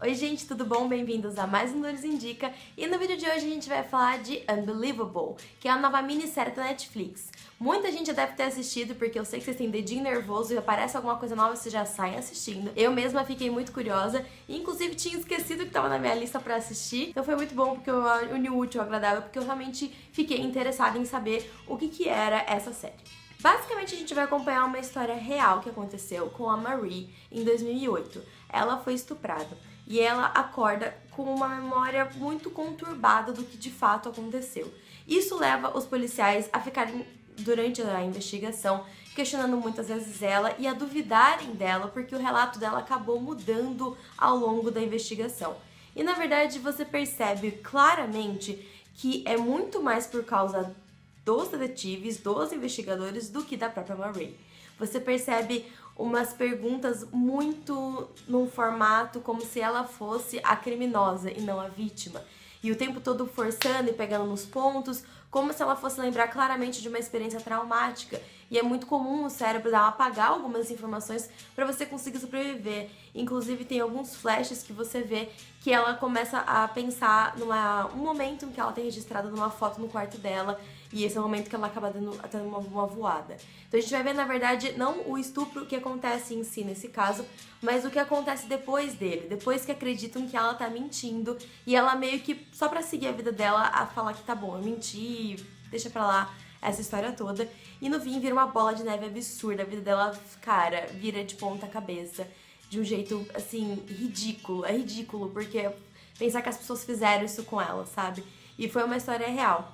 Oi gente, tudo bom? Bem-vindos a mais um Loures Indica e no vídeo de hoje a gente vai falar de Unbelievable, que é a nova minissérie da Netflix. Muita gente já deve ter assistido porque eu sei que vocês têm dedinho nervoso e aparece alguma coisa nova vocês já saem assistindo. Eu mesma fiquei muito curiosa e inclusive tinha esquecido que estava na minha lista pra assistir, então foi muito bom porque eu uni o útil ao agradável, porque eu realmente fiquei interessada em saber o que era essa série. Basicamente, a gente vai acompanhar uma história real que aconteceu com a Marie em 2008. Ela foi estuprada e ela acorda com uma memória muito conturbada do que de fato aconteceu. Isso leva os policiais a ficarem, durante a investigação, questionando muitas vezes ela e a duvidarem dela porque o relato dela acabou mudando ao longo da investigação. E na verdade, você percebe claramente que é muito mais por causa dos detetives, dos investigadores, do que da própria Marie. Você percebe umas perguntas muito num formato como se ela fosse a criminosa e não a vítima. E o tempo todo forçando e pegando nos pontos, como se ela fosse lembrar claramente de uma experiência traumática. E é muito comum o cérebro apagar algumas informações para você conseguir sobreviver. Inclusive tem alguns flashes que você vê que ela começa a pensar um momento em que ela tem registrado numa foto no quarto dela. E esse é o momento que ela acaba tendo uma voada. Então a gente vai ver, na verdade, não o estupro que acontece em si nesse caso, mas o que acontece depois dele. Depois que acreditam que ela tá mentindo e ela meio que, só pra seguir a vida dela, a falar que tá bom, eu menti, deixa pra lá essa história toda. E no fim vira uma bola de neve absurda. A vida dela, cara, vira de ponta cabeça. De um jeito, assim, ridículo. É ridículo, porque pensar que as pessoas fizeram isso com ela, sabe? E foi uma história real.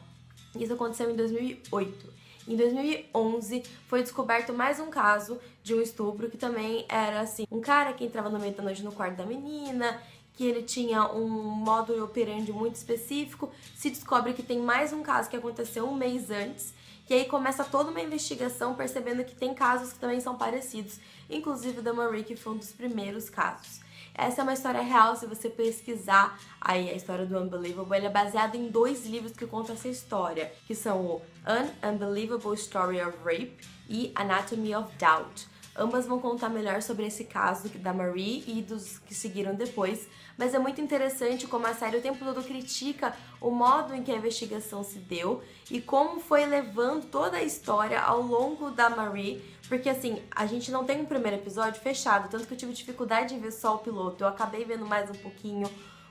Isso aconteceu em 2008. Em 2011, foi descoberto mais um caso de um estupro que também era assim, um cara que entrava no meio da noite no quarto da menina, que ele tinha um modo operandi muito específico. Se descobre que tem mais um caso que aconteceu um mês antes, e aí começa toda uma investigação percebendo que tem casos que também são parecidos, inclusive da Marie, que foi um dos primeiros casos. Essa é uma história real, se você pesquisar aí a história do Unbelievable, ele é baseado em 2 livros que contam essa história, que são o An Unbelievable Story of Rape e Anatomy of Doubt. Ambas vão contar melhor sobre esse caso da Marie e dos que seguiram depois, mas é muito interessante como a série o tempo todo critica o modo em que a investigação se deu e como foi levando toda a história ao longo da Marie, porque assim, a gente não tem um primeiro episódio fechado, tanto que eu tive dificuldade em ver só o piloto, eu acabei vendo mais um pouquinho,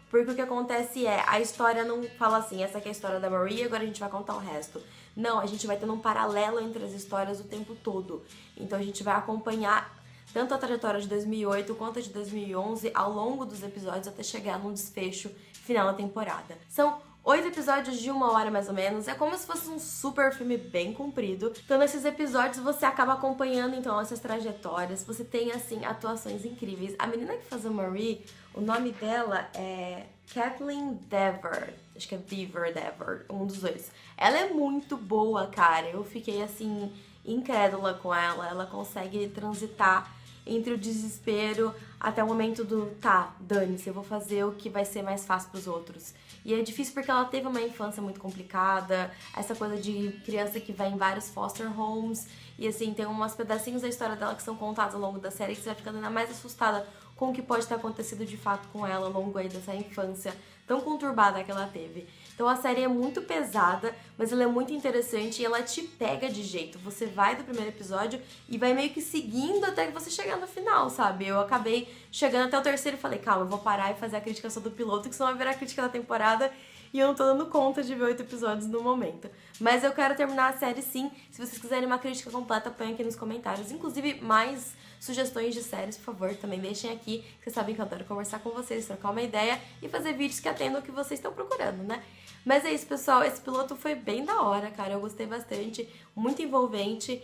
porque o que acontece é, a história não fala assim, essa aqui é a história da Marie, agora a gente vai contar o resto. Não, a gente vai tendo um paralelo entre as histórias o tempo todo. Então a gente vai acompanhar tanto a trajetória de 2008 quanto a de 2011 ao longo dos episódios até chegar num desfecho final da temporada. São 8 episódios de 1 hora mais ou menos, é como se fosse um super filme bem comprido. Então nesses episódios você acaba acompanhando então essas trajetórias, você tem assim atuações incríveis. A menina que faz a Marie, o nome dela é Kathleen Dever, acho que é Dever, um dos dois. Ela é muito boa, cara, eu fiquei assim incrédula com ela consegue transitar entre o desespero até o momento do tá, dane-se, eu vou fazer o que vai ser mais fácil pros outros. E é difícil porque ela teve uma infância muito complicada, essa coisa de criança que vai em vários foster homes, e assim, tem umas pedacinhos da história dela que são contados ao longo da série que você vai ficando ainda mais assustada com o que pode ter acontecido de fato com ela ao longo aí dessa infância tão conturbada que ela teve. Então a série é muito pesada, mas ela é muito interessante e ela te pega de jeito. Você vai do primeiro episódio e vai meio que seguindo até que você chegar no final, sabe? Eu acabei chegando até o terceiro e falei, calma, eu vou parar e fazer a crítica só do piloto, que senão vai virar a crítica da temporada e eu não tô dando conta de ver 8 episódios no momento. Mas eu quero terminar a série sim. Se vocês quiserem uma crítica completa, põe aqui nos comentários. Inclusive, mais sugestões de séries, por favor, também deixem aqui. Vocês sabem que eu adoro conversar com vocês, trocar uma ideia e fazer vídeos que atendam o que vocês estão procurando, né? Mas é isso, pessoal. Esse piloto foi bem da hora, cara. Eu gostei bastante, muito envolvente.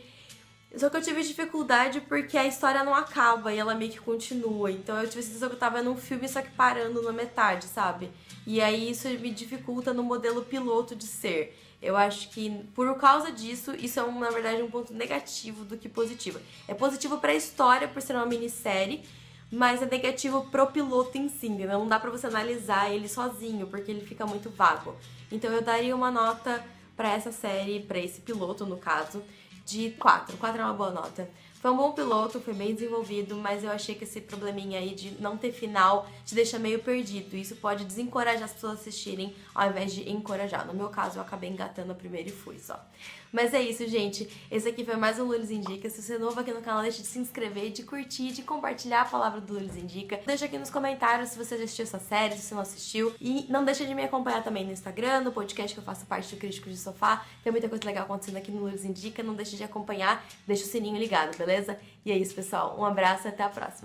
Só que eu tive dificuldade porque a história não acaba e ela meio que continua. Então eu tive a sensação que eu tava num filme só que parando na metade, sabe? E aí isso me dificulta no modelo piloto de ser. Eu acho que por causa disso, isso é na verdade um ponto negativo do que positivo. É positivo pra história por ser uma minissérie, mas é negativo pro piloto em si, né? Não dá pra você analisar ele sozinho, porque ele fica muito vago. Então eu daria uma nota pra essa série, pra esse piloto no caso, de 4. 4 é uma boa nota. Foi um bom piloto, foi bem desenvolvido, mas eu achei que esse probleminha aí de não ter final te deixa meio perdido. Isso pode desencorajar as pessoas a assistirem ao invés de encorajar. No meu caso, eu acabei engatando a primeira e fui só. Mas é isso, gente. Esse aqui foi mais um Lulus Indica. Se você é novo aqui no canal, deixa de se inscrever, de curtir, de compartilhar a palavra do Lulus Indica. Deixa aqui nos comentários se você já assistiu essa série, se você não assistiu. E não deixa de me acompanhar também no Instagram, no podcast que eu faço parte do Críticos de Sofá. Tem muita coisa legal acontecendo aqui no Lulus Indica. Não deixa de acompanhar, deixa o sininho ligado, beleza? E é isso, pessoal. Um abraço e até a próxima.